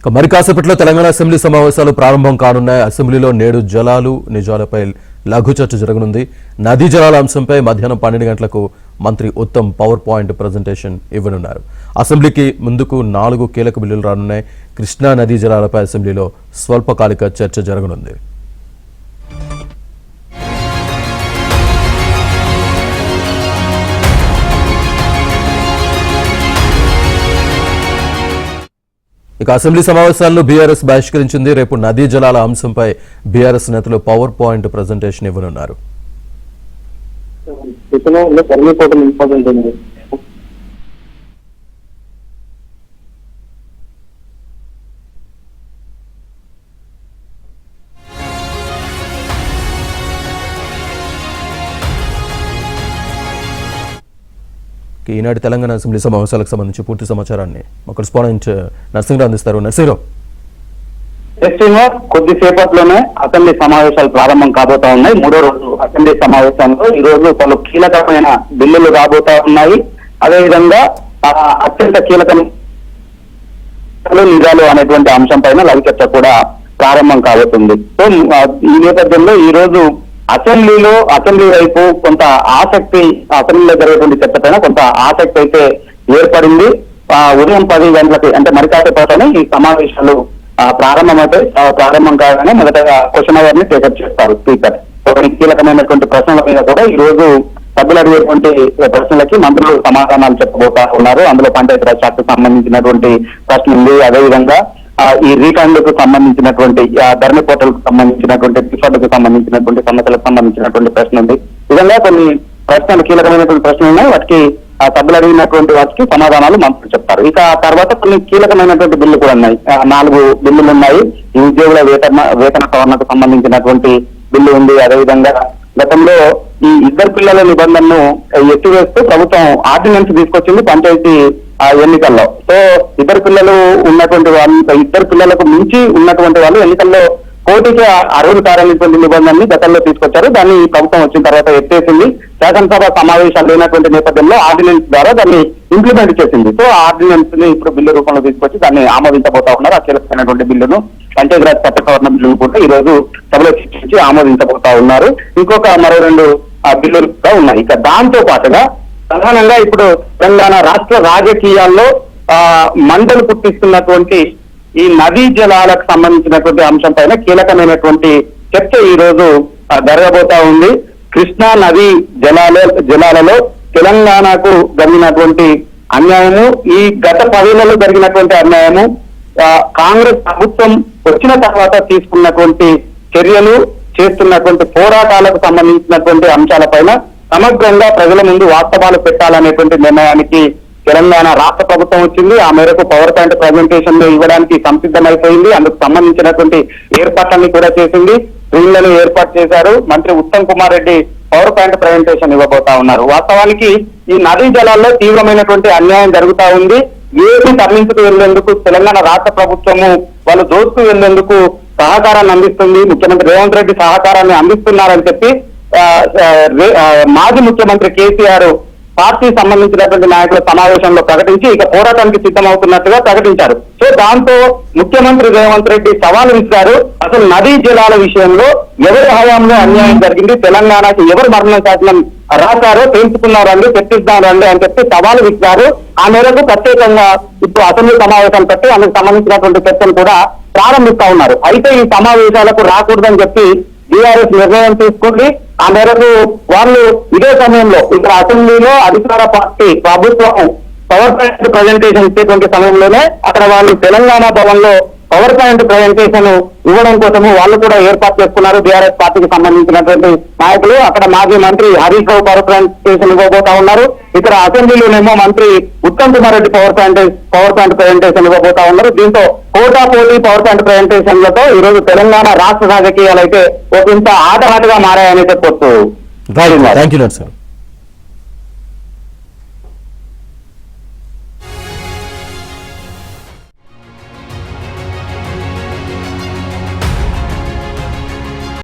మరి కాసేపట్లో తెలంగాణ అసెంబ్లీ సమావేశాలు ప్రారంభం కానున్నాయి. అసెంబ్లీలో నేడు జలాలు నిజాలపై లఘు చర్చ జరగనుంది. నదీ జలాల అంశంపై మధ్యాహ్నం 12 గంటలకు మంత్రి ఉత్తమ్ పవర్ పాయింట్ ప్రజెంటేషన్ ఇవ్వనున్నారు. అసెంబ్లీకి ముందుకు 4 కీలక బిల్లులు రానున్నాయి. కృష్ణా నదీ జలాలపై అసెంబ్లీలో స్వల్పకాలిక చర్చ జరగనుంది. ఇక అసెంబ్లీ సమావేశాలను బీఆర్ఎస్ బహిష్కరించింది. రేపు నదీ జలాల అంశంపై బీఆర్ఎస్ నేతలు పవర్ పాయింట్ ప్రజెంటేషన్ ఇవ్వనున్నారు. ఈనాటి తెలంగాణ అసెంబ్లీ సమావేశాలకు సంబంధించి పూర్తి సమాచారాన్ని మా కరెస్పాండెంట్ నరసింహరావు అందిస్తారు. నరసింహరావు, కొద్దిసేపట్లోనే అసెంబ్లీ సమావేశాలు ప్రారంభం కాబోతా ఉన్నాయి. 3వ రోజు అసెంబ్లీ సమావేశంలో ఈ రోజు పలు కీలకమైన బిల్లులు రాబోతా ఉన్నాయి. అదేవిధంగా అత్యంత కీలకమైన నిజాలు అనేటువంటి అంశం పైన లఘు చర్చ కూడా ప్రారంభం కాబోతుంది. సో ఈ నేపథ్యంలో ఈ రోజు అసెంబ్లీ వైపు కొంత ఆసక్తి, అసెంబ్లీలో జరిగేటువంటి చర్చ పైన కొంత ఆసక్తి అయితే ఏర్పడింది. ఉదయం 10 గంటలకి అంటే మరి కాసేపట్లోనే ఈ సమావేశాలు ప్రారంభం కాగానే మొదటగా క్వశ్చన్ అవర్ ని టేకప్ చేస్తారు స్పీకర్. కీలకమైనటువంటి ప్రశ్నల మీద కూడా ఈ రోజు సభ్యులు అడిగేటువంటి ప్రశ్నలకి మంత్రులు సమాధానాలు చెప్పబోతా ఉన్నారు. అందులో పంచాయతీరాజ్ శాఖకు సంబంధించినటువంటి ప్రశ్న ఉంది. అదేవిధంగా ఈ రీఫండ్ కు సంబంధించినటువంటి ధరణి పోర్టల్ కు సంబంధించినటువంటి రిఫండ్ కు సంబంధించినటువంటి సమస్యలకు సంబంధించినటువంటి ప్రశ్న ఉంది. విధంగా కొన్ని ప్రశ్నలు, కీలకమైనటువంటి ప్రశ్నలు ఉన్నాయి. వాటికి సభ్యులు అడిగినటువంటి వాటికి సమాధానాలు మంత్రులు చెప్తారు. ఇక తర్వాత కొన్ని కీలకమైనటువంటి బిల్లు కూడా ఉన్నాయి. 4 బిల్లులు ఉన్నాయి. ఈ ఉద్యోగుల వేతన సవరణకు సంబంధించినటువంటి బిల్లు ఉంది. అదేవిధంగా గతంలో ఈ ఇద్దరు పిల్లల నిబంధనను ఎత్తివేస్తూ ప్రభుత్వం ఆర్డినెన్స్ తీసుకొచ్చింది పంచాయతీ ఎన్నికల్లో. సో ఇద్దరు పిల్లలకు మించి ఉన్నటువంటి వాళ్ళు ఎన్నికల్లో పోటీకి అర్హులు కారనేటువంటి నిబంధనని గతంలో తీసుకొచ్చారు. దాన్ని ప్రభుత్వం వచ్చిన తర్వాత ఎత్తేసింది. శాసనసభ సమావేశాలు లేనటువంటి నేపథ్యంలో ఆర్డినెన్స్ ద్వారా దాన్ని ఇంప్లిమెంట్ చేసింది. సో ఆర్డినెన్స్ ని ఇప్పుడు బిల్లు రూపంలో తీసుకొచ్చి దాన్ని ఆమోదించబోతా ఉన్నారు. ఆ కీలకమైనటువంటి బిల్లును పంచాయతీరాజ్ చట్ట సవరణ బిల్లును కూడా ఈ రోజు సభలో చర్చించి ఆమోదించబోతా ఉన్నారు. మరో 2 బిల్లులు కూడా ఉన్నాయి. ఇక దాంతో పాటుగా ప్రధానంగా ఇప్పుడు తెలంగాణ రాష్ట్ర రాజకీయాల్లో మంటలు పుట్టిస్తున్నటువంటి ఈ నదీ జలాలకు సంబంధించినటువంటి అంశం పైన కీలకమైనటువంటి చర్చ ఈ రోజు జరగబోతా ఉంది. కృష్ణా నదీ జలాలలో తెలంగాణకు జరిగినటువంటి అన్యాయము, ఈ గత 10 ఏళ్లలో జరిగినటువంటి అన్యాయము, కాంగ్రెస్ ప్రభుత్వం వచ్చిన తర్వాత తీసుకున్నటువంటి చర్యలు, చేస్తున్నటువంటి పోరాటాలకు సంబంధించినటువంటి అంశాలపైన సమగ్రంగా ప్రజల ముందు వాస్తవాలు పెట్టాలనేటువంటి నిర్ణయానికి తెలంగాణ రాష్ట్ర ప్రభుత్వం వచ్చింది. ఆ మేరకు పవర్ పాయింట్ ప్రజెంటేషన్ ఇవ్వడానికి సంసిద్ధమైపోయింది. అందుకు సంబంధించినటువంటి ఏర్పాట్లన్నీ కూడా చేసింది. స్క్రీన్లను ఏర్పాటు చేశారు. మంత్రి Uttam Kumar Reddy power point presentation ఇవ్వబోతా ఉన్నారు. వాస్తవానికి ఈ నదీ జలాల్లో తీవ్రమైనటువంటి అన్యాయం జరుగుతా ఉంది. ఏది తరలించుకు వెళ్లేందుకు తెలంగాణ రాష్ట్ర ప్రభుత్వము వాళ్ళు దోచుకు వెళ్లేందుకు సహకారాన్ని అందిస్తుంది. ముఖ్యమంత్రి రేవంత్ రెడ్డి సహకారాన్ని అందిస్తున్నారని చెప్పి మాజీ ముఖ్యమంత్రి కేసీఆర్ పార్టీ సంబంధించినటువంటి నాయకుల సమావేశంలో ప్రకటించి ఇక పోరాటానికి సిద్ధమవుతున్నట్టుగా ప్రకటించారు. సో దాంతో ముఖ్యమంత్రి రేవంత్ రెడ్డి సవాలు ఇచ్చారు. అసలు నదీ జలాల విషయంలో ఎవరి హయాంలో అన్యాయం జరిగింది, తెలంగాణకి ఎవరు మరణ శాసనం రాశారో తెలుసుకున్నారండి, చర్చిస్తారండి అని చెప్పి సవాలు ఇచ్చారు. ఆ మేరకు ప్రత్యేకంగా ఇప్పుడు అసెంబ్లీ సమావేశాలు పెట్టి అందుకు సంబంధించినటువంటి చర్చలు కూడా ప్రారంభిస్తా ఉన్నారు. అయితే ఈ సమావేశాలకు రాకూడదని చెప్పి బీఆర్ఎస్ నిర్ణయం తీసుకుంది. ఆ మేరకు వాళ్ళు ఇదే సమయంలో ఇక్కడ అసెంబ్లీలో అధికార పార్టీ ప్రభుత్వం పవర్ పాయింట్ ప్రజెంటేషన్ ఇచ్చేటువంటి సమయంలోనే అక్కడ వాళ్ళు తెలంగాణ భవన్ లో పవర్ పాయింట్ ప్రజెంటేషన్ ఇవ్వడం కోసము వాళ్ళు కూడా ఏర్పాటు చేసుకున్నారు. బీఆర్ఎస్ పార్టీకి సంబంధించినటువంటి నాయకులు అక్కడ మాజీ మంత్రి హరీష్ రావు పవర్ ప్రజెంటేషన్ ఇవ్వబోతా ఉన్నారు. ఇక్కడ అసెంబ్లీలోనేమో మంత్రి Uttam Kumar Reddy power point presentation ఇవ్వబోతా ఉన్నారు. దీంతో పోటీ పవర్ పాయింట్ ప్రజెంటేషన్లతో ఈ రోజు తెలంగాణ రాష్ట్ర రాజకీయాలు అయితే ఒక ఇంత ఆటగా మారాయని చెప్పొచ్చు.